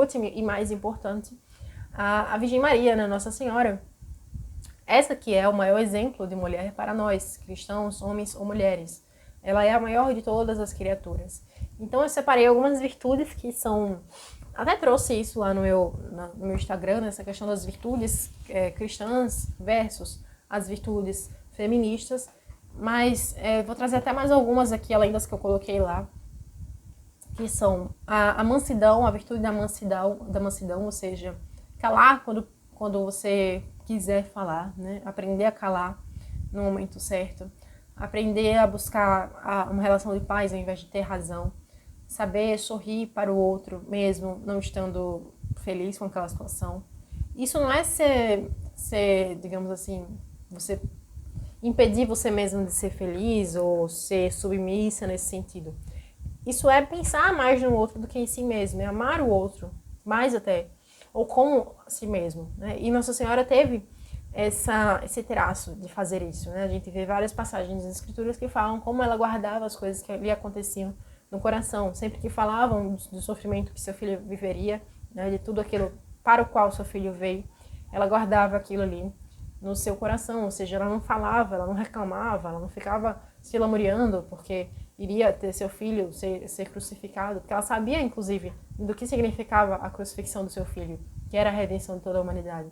última e mais importante, a Virgem Maria, né, Nossa Senhora. Essa que é o maior exemplo de mulher para nós, cristãos, homens ou mulheres. Ela é a maior de todas as criaturas. Então eu separei algumas virtudes que são... Até trouxe isso lá no meu Instagram, essa questão das virtudes cristãs versus as virtudes feministas. Mas vou trazer até mais algumas aqui, além das que eu coloquei lá, que são a mansidão, a virtude da mansidão, ou seja, calar quando você quiser falar, né? Aprender a calar no momento certo, aprender a buscar uma relação de paz ao invés de ter razão, saber sorrir para o outro mesmo não estando feliz com aquela situação. Isso não é ser digamos assim, você impedir você mesmo de ser feliz ou ser submissa nesse sentido. Isso é pensar mais no outro do que em si mesmo, é amar o outro, mais até, ou como a si mesmo, né? E Nossa Senhora teve esse traço de fazer isso, né? A gente vê várias passagens nas escrituras que falam como ela guardava as coisas que lhe aconteciam no coração, sempre que falavam do sofrimento que seu filho viveria, né? De tudo aquilo para o qual seu filho veio, ela guardava aquilo ali no seu coração, ou seja, ela não falava, ela não reclamava, ela não ficava se lamuriando porque iria ter seu filho ser crucificado, porque ela sabia, inclusive, do que significava a crucifixão do seu filho, que era a redenção de toda a humanidade.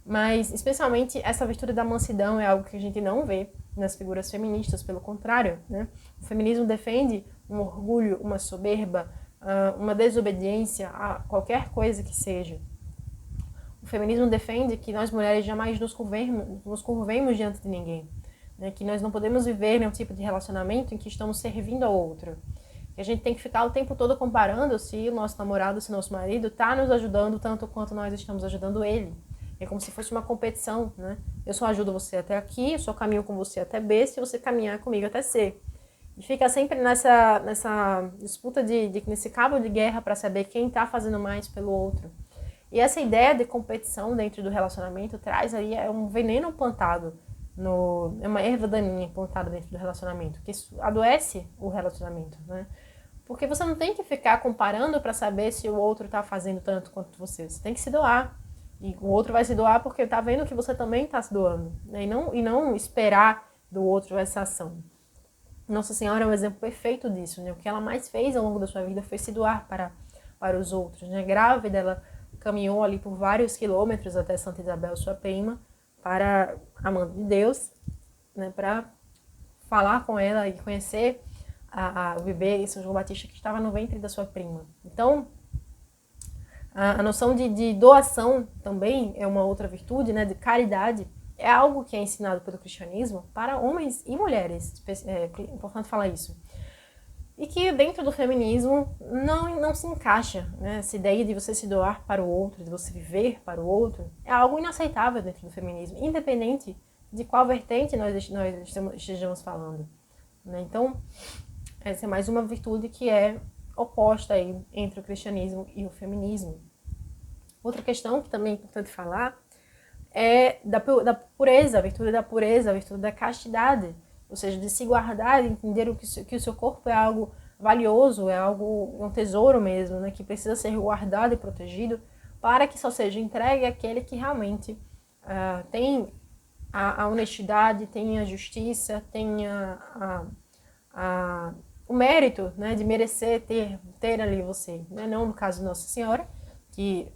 Mas, especialmente, essa virtude da mansidão é algo que a gente não vê nas figuras feministas, pelo contrário, né? O feminismo defende um orgulho, uma soberba, uma desobediência a qualquer coisa que seja. O feminismo defende que nós mulheres jamais nos curvemos diante de ninguém, né? Que nós não podemos viver nenhum tipo de relacionamento em que estamos servindo ao outro. Que a gente tem que ficar o tempo todo comparando se o nosso namorado, se o nosso marido está nos ajudando tanto quanto nós estamos ajudando ele. É como se fosse uma competição, né? Eu só ajudo você até aqui, eu só caminho com você até B, se você caminhar comigo até C. E fica sempre nessa disputa, nesse cabo de guerra para saber quem está fazendo mais pelo outro. E essa ideia de competição dentro do relacionamento traz aí um veneno plantado, é uma erva daninha plantada dentro do relacionamento, que isso adoece o relacionamento, né? Porque você não tem que ficar comparando para saber se o outro está fazendo tanto quanto você. Você tem que se doar. E o outro vai se doar porque está vendo que você também está se doando, né? E não esperar do outro essa ação. Nossa Senhora é um exemplo perfeito disso, né? O que ela mais fez ao longo da sua vida foi se doar para os outros, né? Grávida, ela caminhou ali por vários quilômetros até Santa Isabel, sua prima, para a mãe de Deus, né? Para falar com ela e conhecer o bebê São João Batista que estava no ventre da sua prima. Então, a noção de doação também é uma outra virtude, né? De caridade, é algo que é ensinado pelo cristianismo para homens e mulheres, é importante falar isso. E que dentro do feminismo não se encaixa, né? Essa ideia de você se doar para o outro, de você viver para o outro, é algo inaceitável dentro do feminismo, independente de qual vertente nós estejamos falando, né? Então, essa é mais uma virtude que é oposta aí entre o cristianismo e o feminismo. Outra questão que também é importante falar é da pureza, a virtude da pureza, a virtude da castidade, ou seja, de se guardar, de entender que o seu corpo é algo valioso, é um tesouro mesmo, né, que precisa ser guardado e protegido para que só seja entregue àquele que realmente tem a honestidade, tem a justiça, tem o mérito, né, de merecer ter ali você, né? Não no caso de Nossa Senhora, que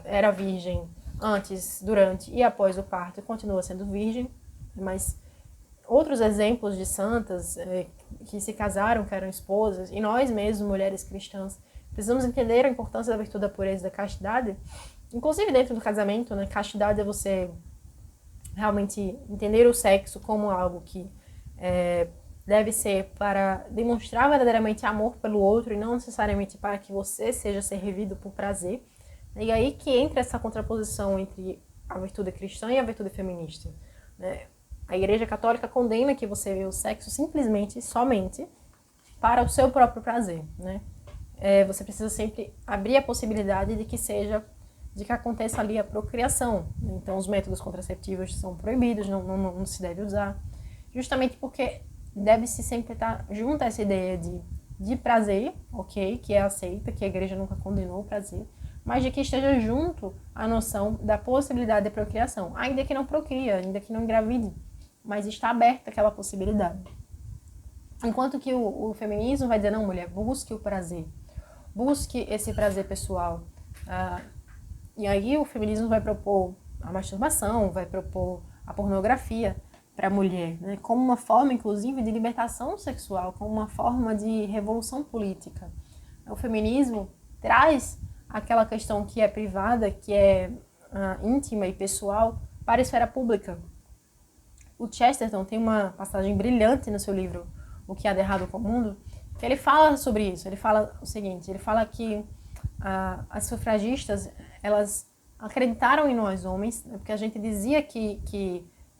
era virgem antes, durante e após o parto e continua sendo virgem, mas outros exemplos de santas que se casaram, que eram esposas, e nós mesmos, mulheres cristãs, precisamos entender a importância da virtude da pureza e da castidade, inclusive dentro do casamento, né? Castidade é você realmente entender o sexo como algo que deve ser para demonstrar verdadeiramente amor pelo outro e não necessariamente para que você seja servido por prazer. E aí que entra essa contraposição entre a virtude cristã e a virtude feminista, né? A Igreja Católica condena que você vê o sexo simplesmente, somente, para o seu próprio prazer, né? Você precisa sempre abrir a possibilidade de que aconteça ali a procriação. Então, os métodos contraceptivos são proibidos, não se deve usar, justamente porque deve-se sempre estar junto a essa ideia de de prazer, ok, que é aceita, que a igreja nunca condenou o prazer, mas de que esteja junto a noção da possibilidade de procriação, ainda que não procria, ainda que não engravide, mas está aberta aquela possibilidade. Enquanto que o feminismo vai dizer, não, mulher, busque o prazer, busque esse prazer pessoal. E aí o feminismo vai propor a masturbação, vai propor a pornografia para a mulher, né? Como uma forma, inclusive, de libertação sexual, como uma forma de revolução política. O feminismo traz aquela questão que é privada, que é íntima e pessoal, para a esfera pública. O Chesterton tem uma passagem brilhante no seu livro O que há de errado com o mundo, que ele fala sobre isso. Ele fala o seguinte, ele fala que as sufragistas, elas acreditaram em nós homens, né, porque a gente dizia que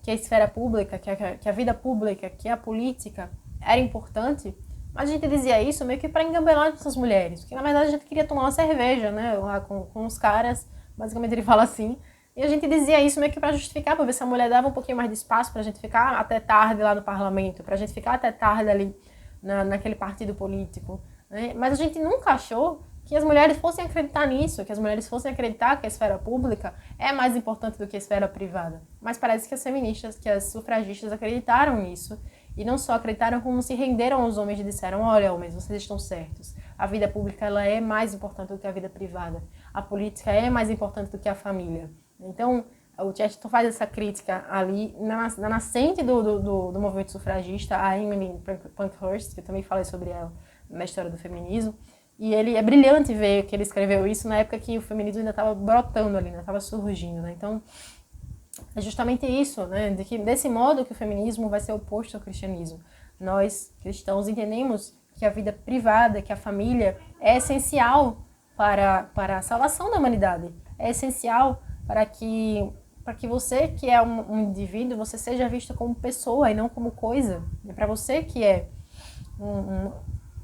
a esfera pública, que a vida pública, que a política era importante, mas a gente dizia isso meio que para engambelar essas mulheres, porque na verdade a gente queria tomar uma cerveja, né, lá com os caras, basicamente ele fala assim, e a gente dizia isso meio que para justificar, para ver se a mulher dava um pouquinho mais de espaço para a gente ficar até tarde lá no parlamento, para a gente ficar até tarde ali naquele partido político, né? Mas a gente nunca achou que as mulheres fossem acreditar nisso, que as mulheres fossem acreditar que a esfera pública é mais importante do que a esfera privada. Mas parece que as feministas, que as sufragistas acreditaram nisso, e não só acreditaram, como se renderam aos homens e disseram, olha, homens, vocês estão certos. A vida pública ela é mais importante do que a vida privada. A política é mais importante do que a família. Então, o Chesterton faz essa crítica ali na nascente do movimento sufragista, a Emily Pankhurst, que eu também falei sobre ela na história do feminismo, e ele é brilhante ver que ele escreveu isso na época que o feminismo ainda estava brotando ali, ainda estava surgindo, né? Então, é justamente isso, né? Desse modo que o feminismo vai ser oposto ao cristianismo. Nós, cristãos, entendemos que a vida privada, que a família é essencial para a salvação da humanidade. É essencial para que você, que é um indivíduo, você seja visto como pessoa e não como coisa. E para você que é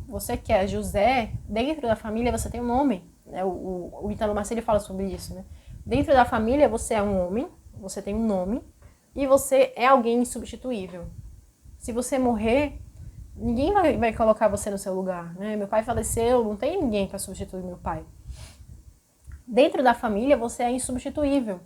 você que é José, dentro da família você tem um nome. O Italo Marcilli fala sobre isso, né? Dentro da família você é um homem, você tem um nome e você é alguém insubstituível. Se você morrer, ninguém vai colocar você no seu lugar, né? Meu pai faleceu, não tem ninguém para substituir meu pai. Dentro da família você é insubstituível.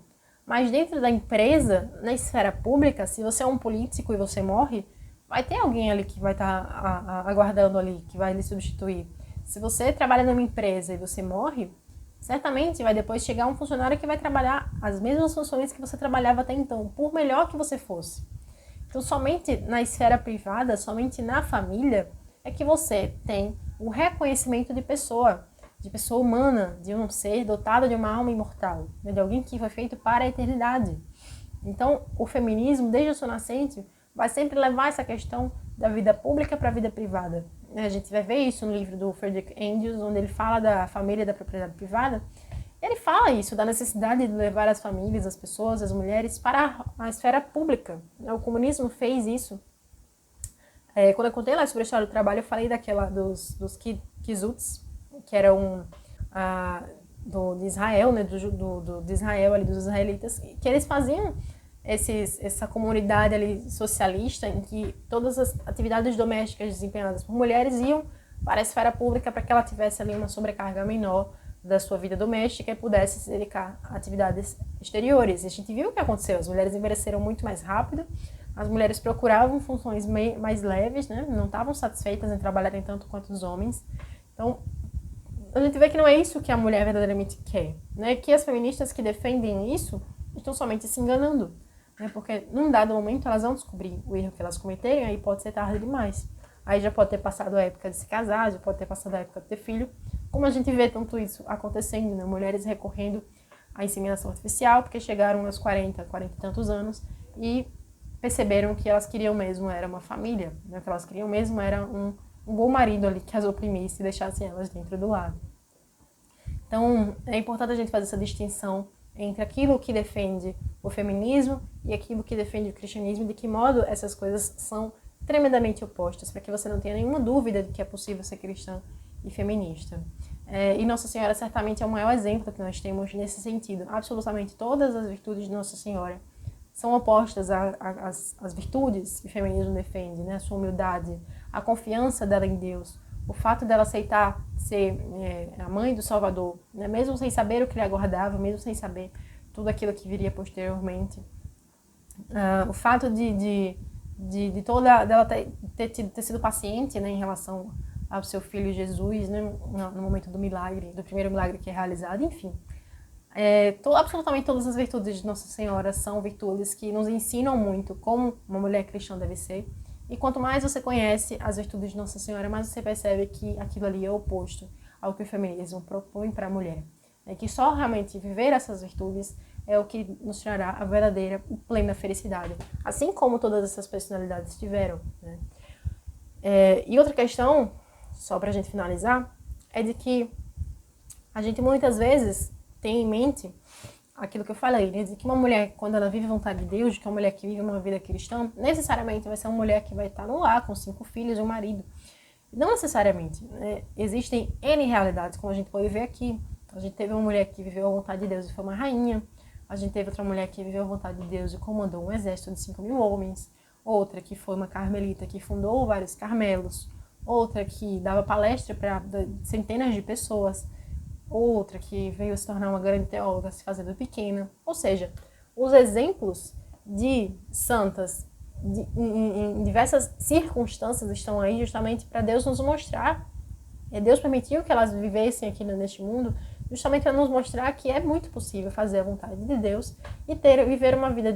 Mas dentro da empresa, na esfera pública, se você é um político e você morre, vai ter alguém ali que vai estar aguardando ali, que vai lhe substituir. Se você trabalha numa empresa e você morre, certamente vai depois chegar um funcionário que vai trabalhar as mesmas funções que você trabalhava até então, por melhor que você fosse. Então, somente na esfera privada, somente na família, é que você tem o reconhecimento de pessoa humana, de um ser dotado de uma alma imortal, de alguém que foi feito para a eternidade. Então, o feminismo, desde o seu nascente, vai sempre levar essa questão da vida pública para a vida privada. A gente vai ver isso no livro do Frederick Engels, onde ele fala da família e da propriedade privada. Ele fala isso, da necessidade de levar as famílias, as pessoas, as mulheres para a esfera pública. O comunismo fez isso. Quando eu contei lá sobre a história do trabalho, eu falei dos kizuts, que eram de Israel, né, de Israel, ali, dos israelitas, que eles faziam essa comunidade ali socialista em que todas as atividades domésticas desempenhadas por mulheres iam para a esfera pública para que ela tivesse ali uma sobrecarga menor da sua vida doméstica e pudesse se dedicar a atividades exteriores. E a gente viu o que aconteceu, as mulheres envelheceram muito mais rápido, as mulheres procuravam funções mais leves, né? Não estavam satisfeitas em trabalharem tanto quanto os homens. Então, a gente vê que não é isso que a mulher verdadeiramente quer, né? Que as feministas que defendem isso estão somente se enganando, né? Porque num dado momento elas vão descobrir o erro que elas cometeram, aí pode ser tarde demais. Aí já pode ter passado a época de se casar, já pode ter passado a época de ter filho, como a gente vê tanto isso acontecendo, né? Mulheres recorrendo à inseminação artificial porque chegaram aos 40 e tantos anos e perceberam que elas queriam mesmo era uma família, né? Que elas queriam mesmo era um bom marido ali que as oprimisse e deixasse elas dentro do lar. Então, é importante a gente fazer essa distinção entre aquilo que defende o feminismo e aquilo que defende o cristianismo, de que modo essas coisas são tremendamente opostas, para que você não tenha nenhuma dúvida de que é possível ser cristã e feminista. E Nossa Senhora certamente é o maior exemplo que nós temos nesse sentido. Absolutamente todas as virtudes de Nossa Senhora são opostas às virtudes que o feminismo defende, né? A sua humildade, a confiança dela em Deus, o fato dela aceitar ser a mãe do Salvador, né? Mesmo sem saber o que lhe aguardava, mesmo sem saber tudo aquilo que viria posteriormente. O fato dela ter sido paciente, né, em relação ao seu filho Jesus, né, no momento do milagre, do primeiro milagre que é realizado, enfim. Absolutamente todas as virtudes de Nossa Senhora são virtudes que nos ensinam muito como uma mulher cristã deve ser. E quanto mais você conhece as virtudes de Nossa Senhora, mais você percebe que aquilo ali é oposto ao que o feminismo propõe para a mulher. É que só realmente viver essas virtudes é o que nos trará a verdadeira e plena felicidade. Assim como todas essas personalidades tiveram, né? E outra questão, só para a gente finalizar, é de que a gente muitas vezes tem em mente aquilo que eu falei, né? De que uma mulher, quando ela vive a vontade de Deus, de que uma mulher que vive uma vida cristã, necessariamente vai ser uma mulher que vai estar no lar com 5 filhos e um marido. Não necessariamente, né? Existem N realidades, como a gente pode ver aqui. A gente teve uma mulher que viveu a vontade de Deus e foi uma rainha. A gente teve outra mulher que viveu a vontade de Deus e comandou um exército de 5.000 homens. Outra que foi uma carmelita que fundou vários carmelos. Outra que dava palestra para centenas de pessoas. Outra que veio se tornar uma grande teóloga se fazendo pequena. Ou seja, os exemplos de santas em diversas circunstâncias estão aí justamente para Deus nos mostrar. Deus permitiu que elas vivessem aqui neste mundo justamente para nos mostrar que é muito possível fazer a vontade de Deus e viver uma vida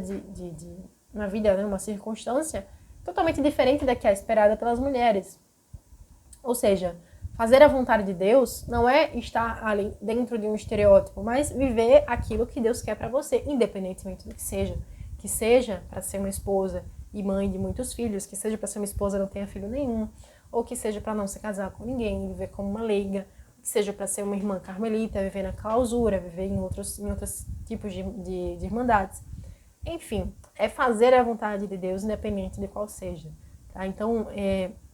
uma circunstância totalmente diferente da que é esperada pelas mulheres. Ou seja, fazer a vontade de Deus não é estar ali dentro de um estereótipo, mas viver aquilo que Deus quer para você, independentemente do que seja. Que seja para ser uma esposa e mãe de muitos filhos, que seja para ser uma esposa e não tenha filho nenhum, ou que seja para não se casar com ninguém, viver como uma leiga, que seja para ser uma irmã carmelita, viver na clausura, viver em outros tipos de irmandades. Enfim, é fazer a vontade de Deus, independente de qual seja. Tá? Então,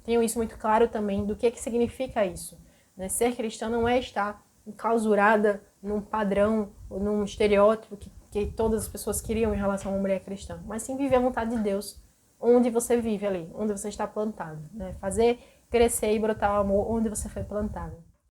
tenho isso muito claro também do que significa isso. Né? Ser cristã não é estar enclausurada num padrão, ou num estereótipo que todas as pessoas queriam em relação a uma mulher cristã, mas sim viver a vontade de Deus onde você vive ali, onde você está plantado. Né? Fazer crescer e brotar o amor onde você foi plantado.